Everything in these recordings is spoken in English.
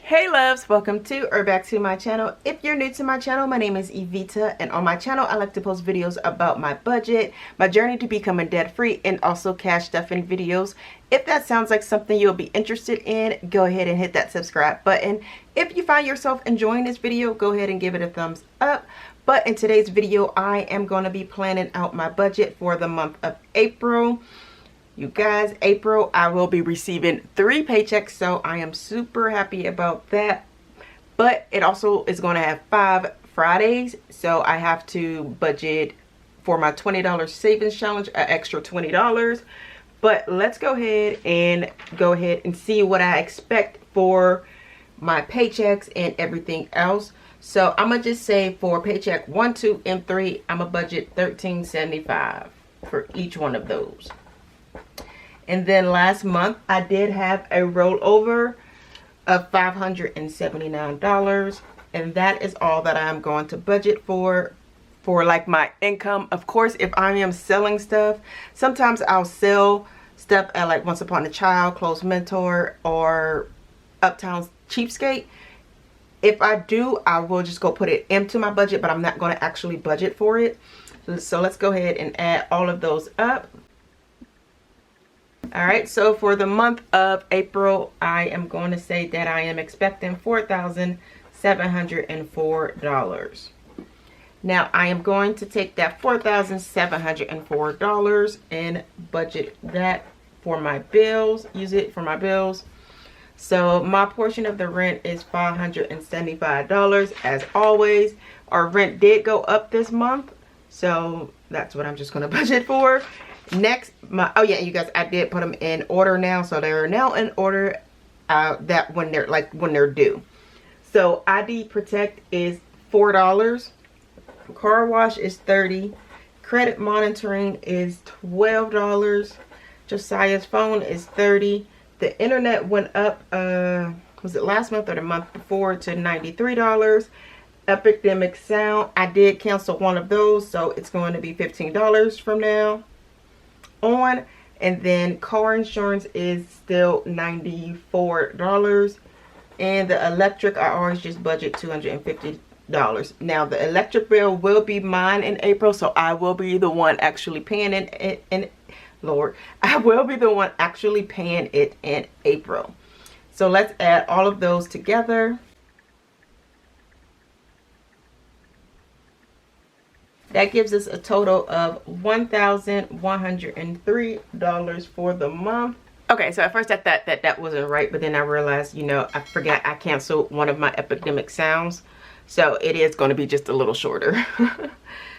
Hey loves, welcome to or back to my channel. If you're new to my channel, my name is Evita, and on my channel I like to post videos about my budget, my journey to becoming debt free, and also cash stuffing videos. If that sounds like something you'll be interested in, go ahead and hit that subscribe button. If you find yourself enjoying this video, go ahead and give it a thumbs up. But in today's video, I am going to be planning out my budget for the month of April. You guys, April, I will be receiving 3 paychecks, so I am super happy about that. But it also is going to have 5 Fridays, so I have to budget for my $20 savings challenge, an extra $20. But let's go ahead and see what I expect for my paychecks and everything else. So I'm gonna just say for paycheck 1, 2, and 3, I'm gonna budget $13.75 for each one of those. And then last month, I did have a rollover of $579. And that is all that I'm going to budget for like my income. Of course, if I am selling stuff, sometimes I'll sell stuff at like Once Upon a Child, Close Mentor, or Uptown Cheapskate. If I do, I will just go put it into my budget, but I'm not going to actually budget for it. So let's go ahead and add all of those up. Alright, so for the month of April, I am going to say that I am expecting $4,704. Now, I am going to take that $4,704 and budget that for my bills, use it for my bills. So my portion of the rent is $575. As always, our rent did go up this month, so that's what I'm just going to budget for. Next, oh yeah, you guys, I did put them in order now, so they're now in order that when they're due. So ID Protect is $4, car wash is $30, credit monitoring is $12, Josiah's phone is $30. The internet went up, was it last month or the month before, to $93. Epidemic Sound, I did cancel one of those, so it's going to be $15 from now on. And then car insurance is still $94. And the electric, I always just budget $250. Now the electric bill will be mine in April, so I will be the one actually paying it I will be the one actually paying it in April. So let's add all of those together. That gives us a total of $1,103 for the month. Okay, so at first I thought that wasn't right, but then I realized, you know, I forgot I canceled one of my Epidemic Sounds. So it is going to be just a little shorter.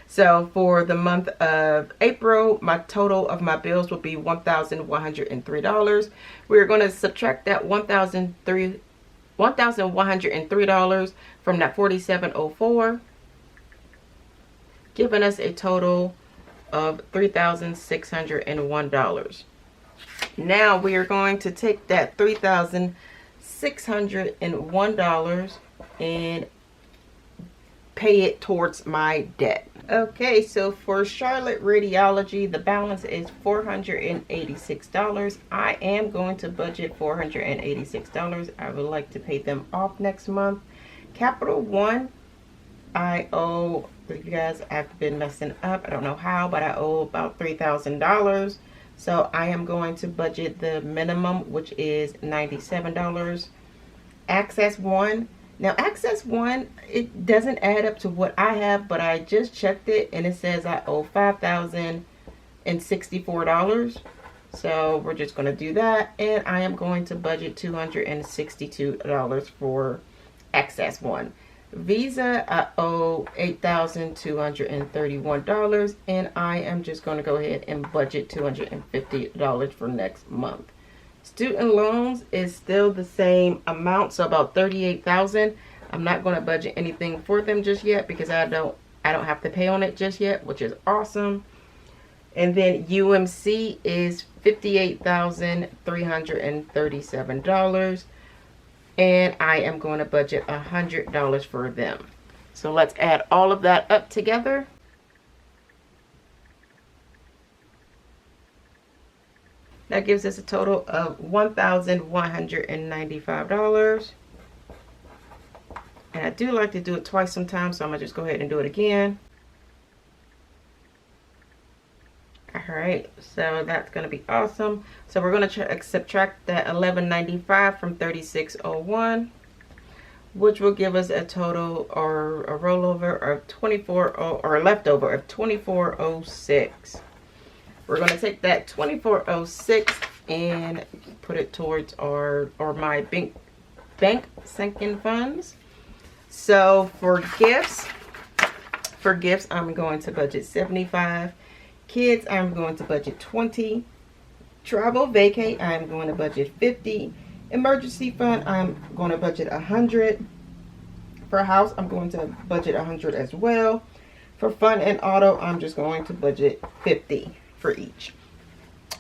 So for the month of April, my total of my bills will be $1,103. We're going to subtract that $1,103 from that $4,704. Giving us a total of $3,601. Now we are going to take that $3,601 and pay it towards my debt. Okay, so for Charlotte Radiology, the balance is $486. I am going to budget $486. I would like to pay them off next month. Capital One, I owe, you guys, I've been messing up, I don't know how, but I owe about $3,000. So I am going to budget the minimum, which is $97. Access One, now Access One, it doesn't add up to what I have, but I just checked it and it says I owe $5,064. So we're just going to do that, and I am going to budget $262 for Access One. Visa, I owe $8,231, and I am just going to go ahead and budget $250 for next month. Student loans is still the same amount, so about $38,000. I'm not going to budget anything for them just yet because I don't have to pay on it just yet, which is awesome. And then UMC is $58,337. And I am going to budget $100 for them. So let's add all of that up together. That gives us a total of $1,195. And I do like to do it twice sometimes, so I'm gonna just go ahead and do it again. All right, so that's gonna be awesome. So we're gonna subtract that $11.95 from $36.01, which will give us a total or a rollover of or a leftover of $24.06. We're going to take that $24.06 and put it towards my bank sinking funds. So for gifts, I'm going to budget $75. Kids, I'm going to budget $20. Travel vacate, I'm going to budget $50. Emergency fund, I'm going to budget $100. For house, I'm going to budget $100 as well. For fun and auto, I'm just going to budget $50 for each.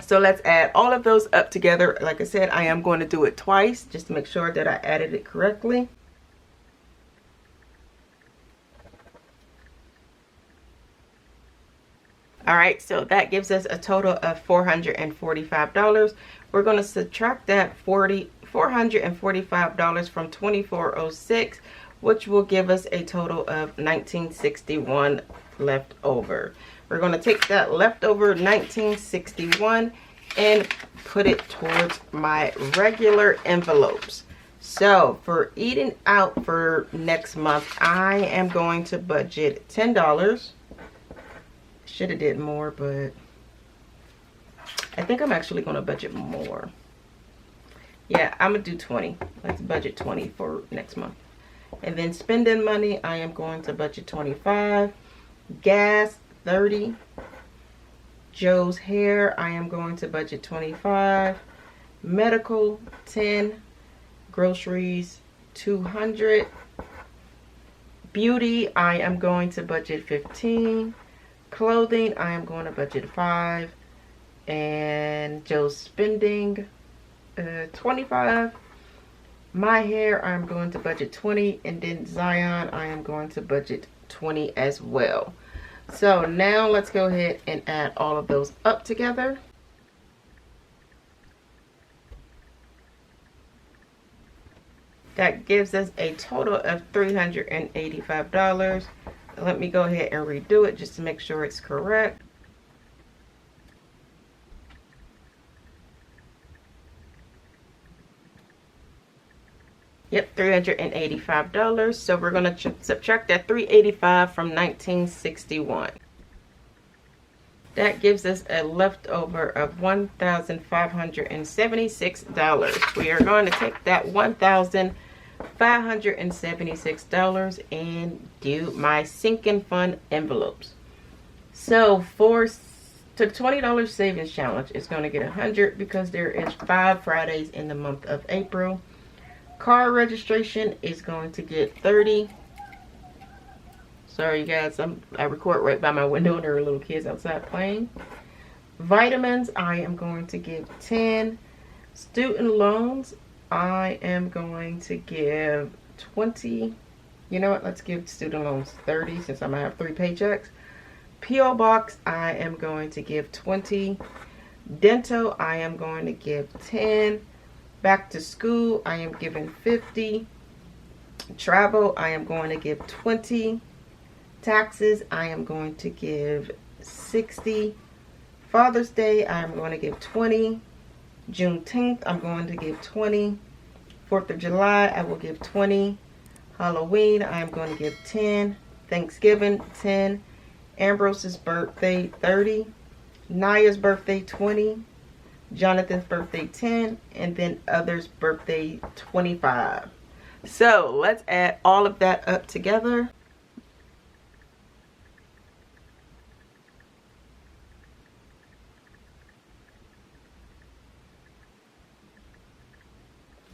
So let's add all of those up together. Like I said, I am going to do it twice just to make sure that I added it correctly. All right, so that gives us a total of $445. We're going to subtract that $445 from $24.06, which will give us a total of $19.61 left over. We're going to take that leftover $19.61 and put it towards my regular envelopes. So for eating out for next month, I am going to budget $10. Should have did more, but I think I'm actually going to budget more. Yeah, I'm going to do 20. Let's budget 20 for next month. And then spending money, I am going to budget 25. Gas, 30. Joe's hair, I am going to budget 25. Medical, 10. Groceries, 200. Beauty, I am going to budget 15. Clothing, I am going to budget 5. And Joe's spending, 25. My hair, I'm going to budget 20. And then Zion, I am going to budget 20 as well. So now let's go ahead and add all of those up together. That gives us a total of $385. Let me go ahead and redo it just to make sure it's correct. Yep, $385. So we're going to subtract that $385 from $19.61. That gives us a leftover of $1,576. We are going to take that $1,576 and do my sinking fund envelopes. So for the $20 savings challenge, it's going to get 100 because there is 5 Fridays in the month of April. Car registration is going to get 30. Sorry, you guys, I record right by my window and there are little kids outside playing. Vitamins, I am going to give 10. Student loans, I am going to give 20. You know what? Let's give student loans 30 since I'm going to have 3 paychecks. P.O. Box, I am going to give 20. Dental, I am going to give 10. Back to school, I am giving 50. Travel, I am going to give 20. Taxes, I am going to give 60. Father's Day, I am going to give 20. Juneteenth, I'm going to give 20. 4th of July, I will give 20. Halloween, I am going to give 10. Thanksgiving, 10. Ambrose's birthday, 30. Naya's birthday, 20. Jonathan's birthday, 10. And then others' birthday, 25. So let's add all of that up together.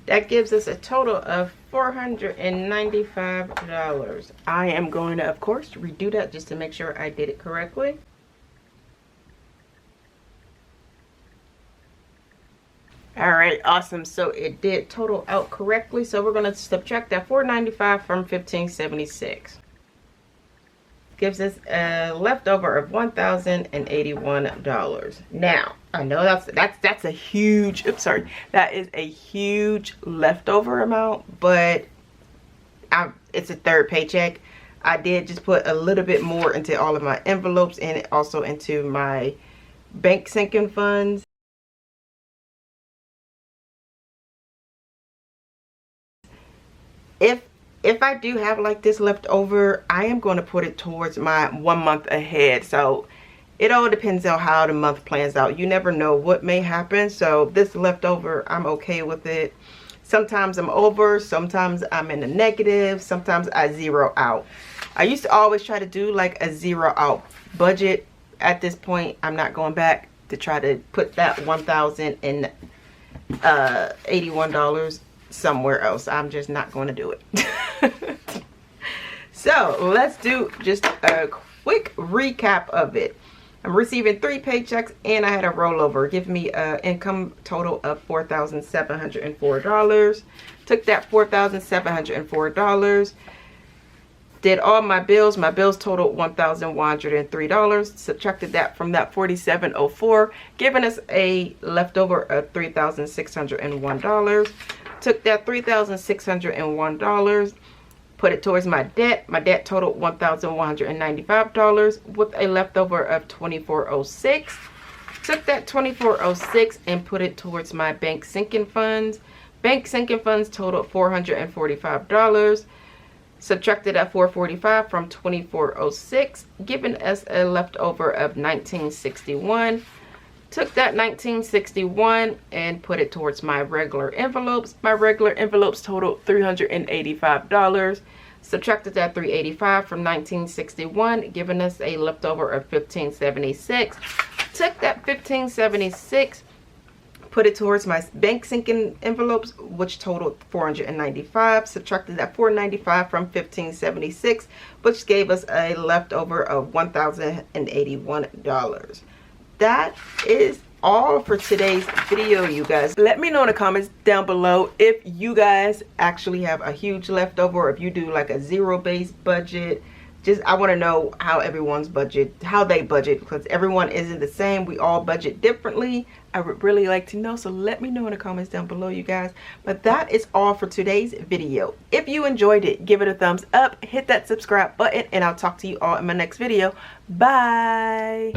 That gives us a total of $495. I am going to, of course, redo that just to make sure I did it correctly. All right, awesome. So it did total out correctly. So we're going to subtract that $495 from $1,576. Gives us a leftover of $1,081. Now, I know that's a huge, oops, sorry, that is a huge leftover amount, but it's a third paycheck. I did just put a little bit more into all of my envelopes and also into my bank sinking funds. If I do have like this left over, I am going to put it towards my 1 month ahead. So it all depends on how the month plans out. You never know what may happen. So this leftover, I'm okay with it. Sometimes I'm over, sometimes I'm in the negative, sometimes I zero out. I used to always try to do like a zero out budget. At this point, I'm not going back to try to put that $1,081 somewhere else. I'm just not going to do it. So let's do just a quick recap of it. I'm receiving 3 paychecks and I had a rollover. Give me an income total of $4,704. Took that $4,704. Did all my bills. My bills totaled $1,103. Subtracted that from that $4,704, giving us a leftover of $3,601. Took that $3,601, put it towards my debt. My debt totaled $1,195 with a leftover of $2,406. Took that $2,406 and put it towards my bank sinking funds. Bank sinking funds totaled $445. Subtracted that $445 from $2,406, giving us a leftover of $1,961. Took that $1,961 and put it towards my regular envelopes. My regular envelopes totaled $385. Subtracted that $385 from $1,961, giving us a leftover of $1,576. Took that $1,576, put it towards my bank sinking envelopes, which totaled $495. Subtracted that $495 from $1,576, which gave us a leftover of $1,081. That is all for today's video, you guys. Let me know in the comments down below if you guys actually have a huge leftover, or if you do like a zero-based budget. Just, I want to know how everyone's budget, how they budget, because everyone isn't the same. We all budget differently. I would really like to know, so let me know in the comments down below, you guys. But that is all for today's video. If you enjoyed it, give it a thumbs up, hit that subscribe button, and I'll talk to you all in my next video. Bye.